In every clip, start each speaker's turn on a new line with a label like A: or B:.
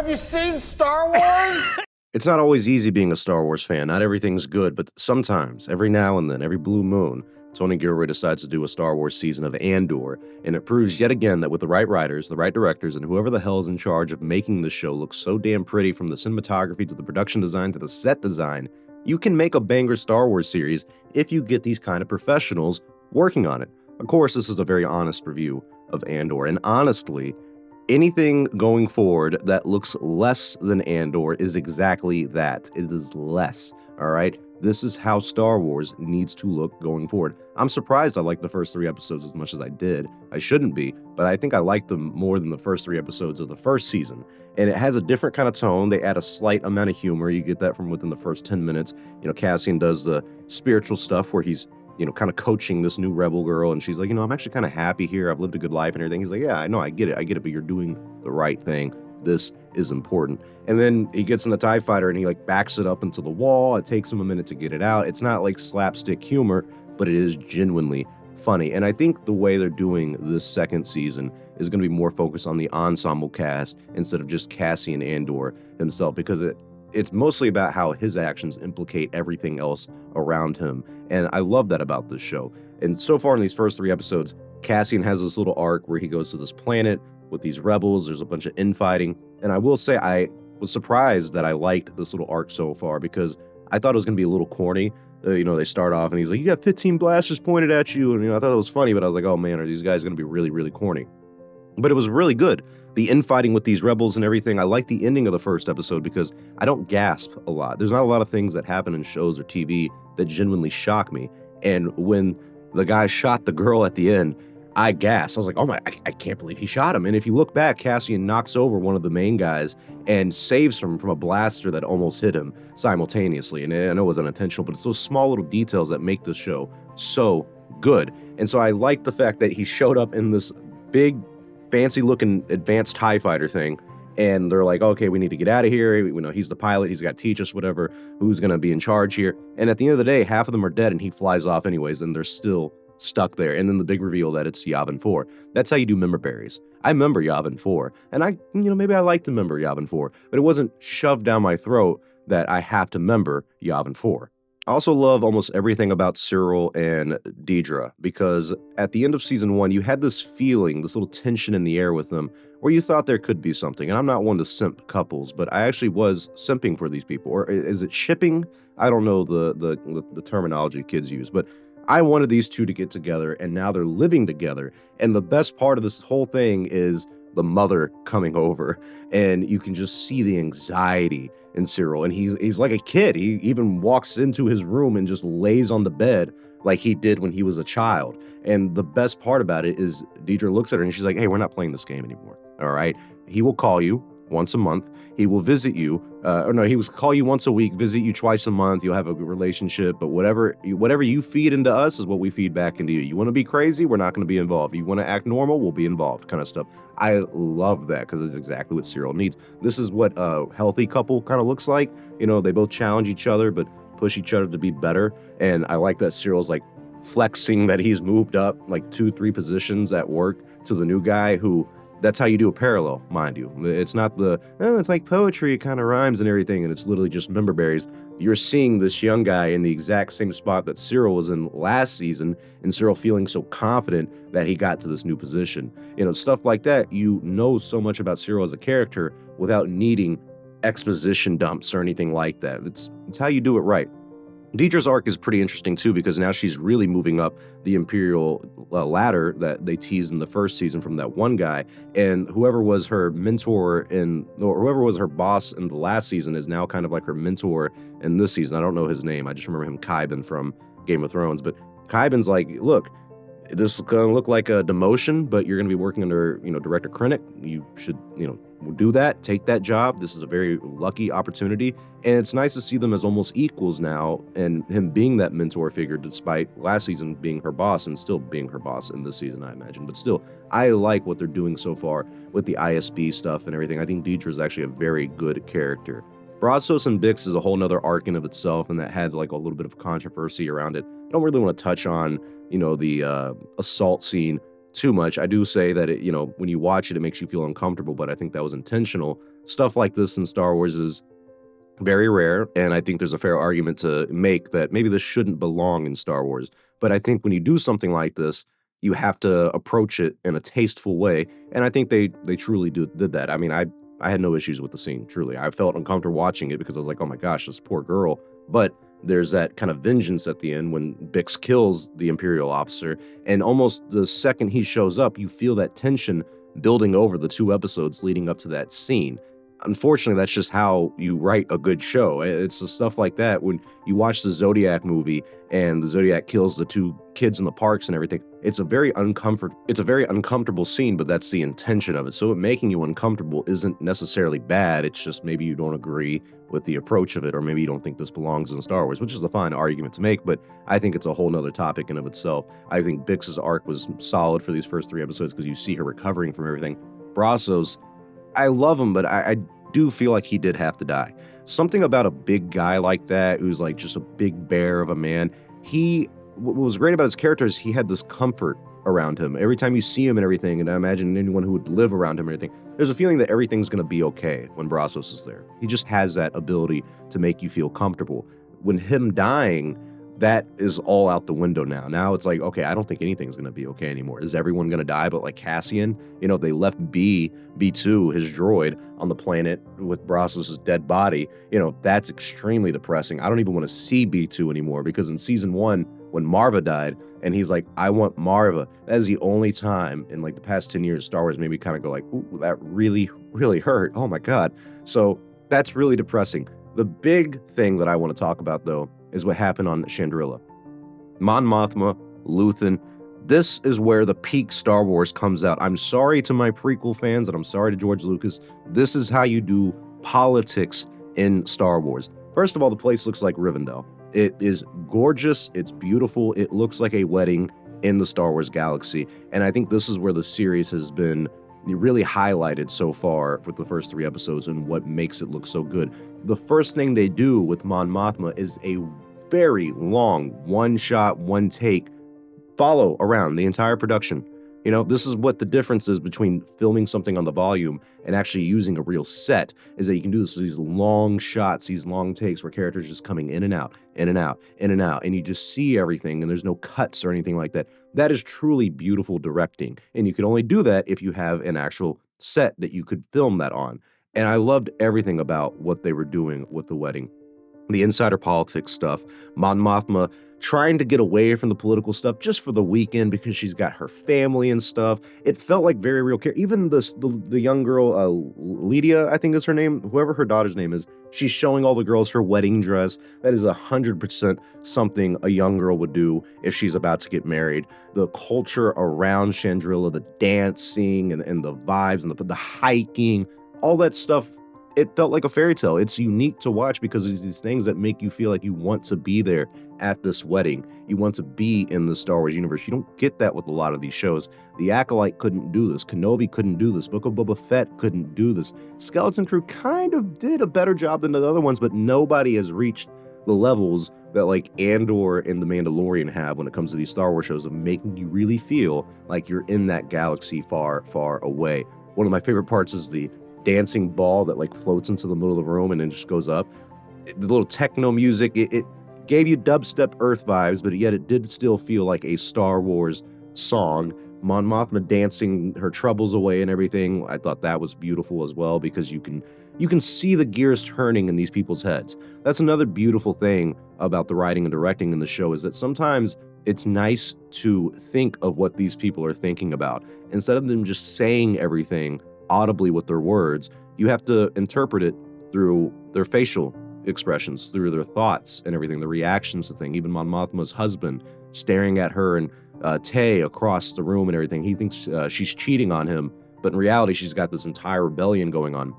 A: Have you seen Star Wars?
B: It's not always easy being a Star Wars fan. Not everything's good, but sometimes, every now and then, every blue moon, Tony Gilroy decides to do a Star Wars season of Andor, and it proves yet again that with the right writers, the right directors, and whoever the hell is in charge of making the show look so damn pretty, from the cinematography to the production design to the set design, you can make a banger Star Wars series if you get these kind of professionals working on it. Of course, this is a very honest review of Andor, and honestly, anything going forward that looks less than Andor is exactly that. It is less, all right? This is how Star Wars needs to look going forward. I'm surprised I liked the first 3 episodes as much as I did. I shouldn't be, but I think I liked them more than the first 3 episodes of the first season. And it has a different kind of tone. They add a slight amount of humor. You get that from within the first 10 minutes. Cassian does the spiritual stuff where he's kind of coaching this new rebel girl, and she's like, I'm actually kind of happy here. I've lived a good life and everything. He's like, yeah, I know, I get it, but you're doing the right thing. This is important. And then he gets in the TIE fighter and he backs it up into the wall. It takes him a minute to get it out. It's not like slapstick humor, but it is genuinely funny. And I think the way they're doing this second season is going to be more focused on the ensemble cast instead of just Cassian Andor himself, because it's mostly about how his actions implicate everything else around him. And I love that about this show. And so far in these first 3 episodes, Cassian has this little arc where he goes to this planet with these rebels. There's a bunch of infighting. And I will say I was surprised that I liked this little arc so far, because I thought it was going to be a little corny. They start off and he's like, you got 15 blasters pointed at you. And I thought it was funny, but I was like, oh man, are these guys going to be really, really corny? But it was really good. The infighting with these rebels and everything. I like the ending of the first episode because I don't gasp a lot. There's not a lot of things that happen in shows or TV that genuinely shock me. And when the guy shot the girl at the end, I gasped. I was like, oh my, I can't believe he shot him. And if you look back, Cassian knocks over one of the main guys and saves him from a blaster that almost hit him simultaneously. And I know it was unintentional, but it's those small little details that make this show so good. And so I like the fact that he showed up in this big, fancy-looking advanced TIE fighter thing, and they're like, okay, we need to get out of here. He's the pilot. He's got to teach us whatever. Who's going to be in charge here? And at the end of the day, half of them are dead, and he flies off anyways, and they're still stuck there. And then the big reveal that it's Yavin 4. That's how you do member berries. I remember Yavin 4, and maybe I like to member Yavin 4, but it wasn't shoved down my throat that I have to member Yavin 4. I also love almost everything about Siril and Dedra, because at the end of season 1, you had this feeling, this little tension in the air with them, where you thought there could be something. And I'm not one to simp couples, but I actually was simping for these people. Or is it shipping? I don't know the terminology kids use, but I wanted these two to get together, and now they're living together. And the best part of this whole thing is the mother coming over, and you can just see the anxiety in Siril. And he's like a kid. He even walks into his room and just lays on the bed like he did when he was a child. And the best part about it is Dedra looks at her and she's like, hey, we're not playing this game anymore. All right. He will call you once a month. He will visit you. He will call you once a week, visit you twice a month. You'll have a good relationship, but whatever you feed into us is what we feed back into you. You want to be crazy? We're not going to be involved. You want to act normal? We'll be involved, kind of stuff. I love that because it's exactly what Siril needs. This is what a healthy couple kind of looks like. They both challenge each other, but push each other to be better. And I like that Cyril's flexing that he's moved up 2-3 positions at work to the new guy who, that's how you do a parallel, mind you. It's not it's like poetry, it kind of rhymes and everything, and it's literally just member berries. You're seeing this young guy in the exact same spot that Siril was in last season, and Siril feeling so confident that he got to this new position. Stuff like that. So much about Siril as a character without needing exposition dumps or anything like that. It's how you do it right. Dedra's arc is pretty interesting too, because now she's really moving up the Imperial ladder that they teased in the first season from that one guy, and whoever was her mentor or whoever was her boss in the last season is now kind of like her mentor in this season. I don't know his name. I just remember him, Qyburn from Game of Thrones. But Qyburn's like, look, this is going to look like a demotion, but you're going to be working under, Director Krennic. You should, do that, take that job. This is a very lucky opportunity. And it's nice to see them as almost equals now, and him being that mentor figure, despite last season being her boss and still being her boss in this season, I imagine. But still, I like what they're doing so far with the ISB stuff and everything. I think Dedra is actually a very good character. Brasos and Bix is a whole nother arc in of itself, and that had a little bit of controversy around it. I don't really want to touch on, the assault scene too much. I do say that it, when you watch it, it makes you feel uncomfortable, but I think that was intentional. Stuff like this in Star Wars is very rare, and I think there's a fair argument to make that maybe this shouldn't belong in Star Wars. But I think when you do something like this, you have to approach it in a tasteful way, and I think they truly did that. I mean, I had no issues with the scene, truly. I felt uncomfortable watching it because I was like, oh my gosh, this poor girl. But there's that kind of vengeance at the end when Bix kills the Imperial officer, and almost the second he shows up, you feel that tension building over the 2 episodes leading up to that scene. Unfortunately, that's just how you write a good show. It's the stuff like that. When you watch the Zodiac movie and the Zodiac kills the 2 kids in the parks and everything, it's a very uncomfortable scene, but that's the intention of it. So it making you uncomfortable isn't necessarily bad. It's just maybe you don't agree with the approach of it, or maybe you don't think this belongs in Star Wars, which is a fine argument to make, but I think it's a whole nother topic in of itself. I think Bix's arc was solid for these first 3 episodes because you see her recovering from everything. Brasos, I love him, but I do feel like he did have to die. Something about a big guy like that, who's like just a big bear of a man, what was great about his character is he had this comfort around him. Every time you see him and everything, and I imagine anyone who would live around him and everything, there's a feeling that everything's going to be okay when Brasos is there. He just has that ability to make you feel comfortable. When him dying, that is all out the window now. Now it's like, okay, I don't think anything's going to be okay anymore. Is everyone going to die? But like Cassian, they left B2, his droid, on the planet with Brasos' dead body. That's extremely depressing. I don't even want to see B2 anymore, because in season 1, when Marva died, and he's like, I want Marva. That is the only time in like the past 10 years Star Wars made me kind of go like, ooh, that really, really hurt. Oh my God. So that's really depressing. The big thing that I want to talk about, though, is what happened on Chandrilla. Mon Mothma, Luthen, this is where the peak Star Wars comes out. I'm sorry to my prequel fans, and I'm sorry to George Lucas. This is how you do politics in Star Wars. First of all, the place looks like Rivendell. It is gorgeous, it's beautiful, it looks like a wedding in the Star Wars galaxy, and I think this is where the series has been really highlighted so far with the first 3 episodes and what makes it look so good. The first thing they do with Mon Mothma is a very long, one-shot, one-take follow around the entire production. This is what the difference is between filming something on the volume and actually using a real set, is that you can do these long shots, these long takes where characters just coming in and out, in and out, in and out, and you just see everything, and there's no cuts or anything like that. That is truly beautiful directing, and you can only do that if you have an actual set that you could film that on. And I loved everything about what they were doing with the wedding. The insider politics stuff, Mon Mothma trying to get away from the political stuff just for the weekend because she's got her family and stuff. It felt like very real care. Even the young girl, Lydia, I think is her name, whoever her daughter's name is, she's showing all the girls her wedding dress. That is 100% something a young girl would do if she's about to get married. The culture around Chandrilla, the dancing and the vibes and the hiking, all that stuff, it felt like a fairy tale. It's unique to watch because it's these things that make you feel like you want to be there at this wedding. You want to be in the Star Wars universe. You don't get that with a lot of these shows. The Acolyte couldn't do this. Kenobi couldn't do this. Book of Boba Fett couldn't do this. Skeleton Crew kind of did a better job than the other ones, but nobody has reached the levels that like Andor and The Mandalorian have when it comes to these Star Wars shows of making you really feel like you're in that galaxy far, far away. One of my favorite parts is the dancing ball that like floats into the middle of the room and then just goes up. The little techno music, it gave you dubstep Earth vibes, but yet it did still feel like a Star Wars song. Mon Mothma dancing her troubles away and everything, I thought that was beautiful as well, because you can see the gears turning in these people's heads. That's another beautiful thing about the writing and directing in the show, is that sometimes it's nice to think of what these people are thinking about. Instead of them just saying everything audibly with their words, you have to interpret it through their facial expressions, through their thoughts and everything, the reactions to things. Even Mon Mothma's husband staring at her and Tay across the room and everything. He thinks she's cheating on him, but in reality, she's got this entire rebellion going on.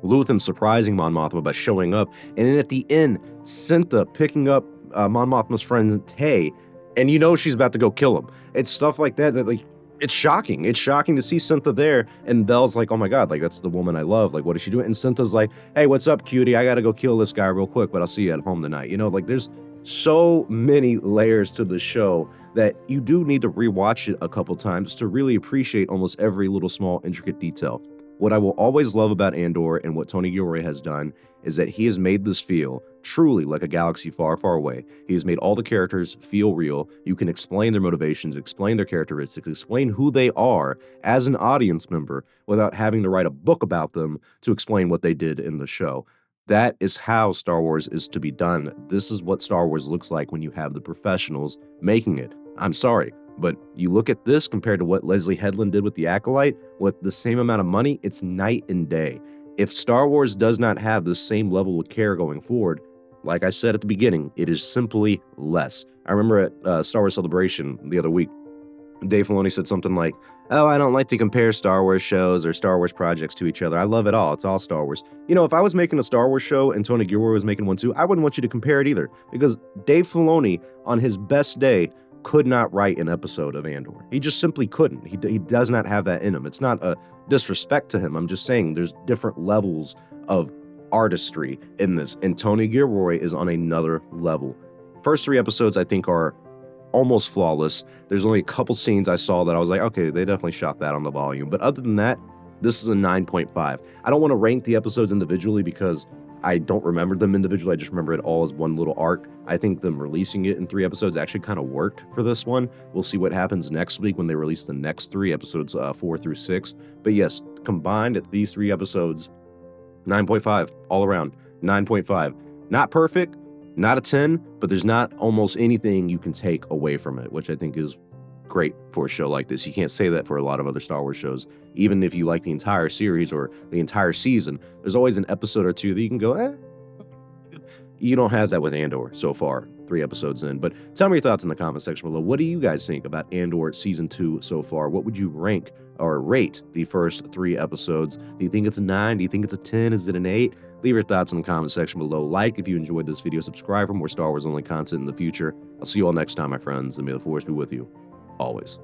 B: Luthen surprising Mon Mothma by showing up, and then at the end, Cinta picking up Mon Mothma's friend Tay, and she's about to go kill him. It's stuff like that like, it's shocking. It's shocking to see Cinta there, and Belle's like, oh my God, like that's the woman I love. Like, what is she doing? And Cinta's like, hey, what's up, cutie? I gotta go kill this guy real quick, but I'll see you at home tonight. Like there's so many layers to the show that you do need to rewatch it a couple times to really appreciate almost every little small intricate detail. What I will always love about Andor and what Tony Gilroy has done is that he has made this feel truly like a galaxy far, far away. He has made all the characters feel real. You can explain their motivations, explain their characteristics, explain who they are as an audience member without having to write a book about them to explain what they did in the show. That is how Star Wars is to be done. This is what Star Wars looks like when you have the professionals making it. I'm sorry, but you look at this compared to what Leslie Headland did with The Acolyte, with the same amount of money, it's night and day. If Star Wars does not have the same level of care going forward, like I said at the beginning, it is simply less. I remember at Star Wars Celebration the other week, Dave Filoni said something like, "Oh, I don't like to compare Star Wars shows or Star Wars projects to each other. I love it all. It's all Star Wars." You know, if I was making a Star Wars show and Tony Gilroy was making one too, I wouldn't want you to compare it either, because Dave Filoni, on his best day, could not write an episode of Andor. He just simply couldn't. He does not have that in him. It's not a disrespect to him. I'm just saying there's different levels of artistry in this, and Tony Gilroy is on another level. First 3 episodes, I think, are almost flawless. There's only a couple scenes I saw that I was like, okay, they definitely shot that on the volume. But other than that, this is a 9.5. I don't want to rank the episodes individually because I don't remember them individually. I just remember it all as one little arc. I think them releasing it in 3 episodes actually kind of worked for this one. We'll see what happens next week when they release the next 3 episodes, 4 through 6. But yes, combined at these 3 episodes, 9.5 all around. 9.5. Not perfect, not a 10, but there's not almost anything you can take away from it, which I think is great for a show like this. You can't say that for a lot of other Star Wars shows. Even if you like the entire series or the entire season, there's always an episode or two that you can go, eh. You don't have that with Andor so far, 3 episodes in. But tell me your thoughts in the comment section below. What do you guys think about Andor Season 2 so far? What would you rank or rate the first 3 episodes? Do you think it's a 9? Do you think it's a 10? Is it an 8? Leave your thoughts in the comment section below. Like if you enjoyed this video. Subscribe for more Star Wars only content in the future. I'll see you all next time, my friends, and may the Force be with you always.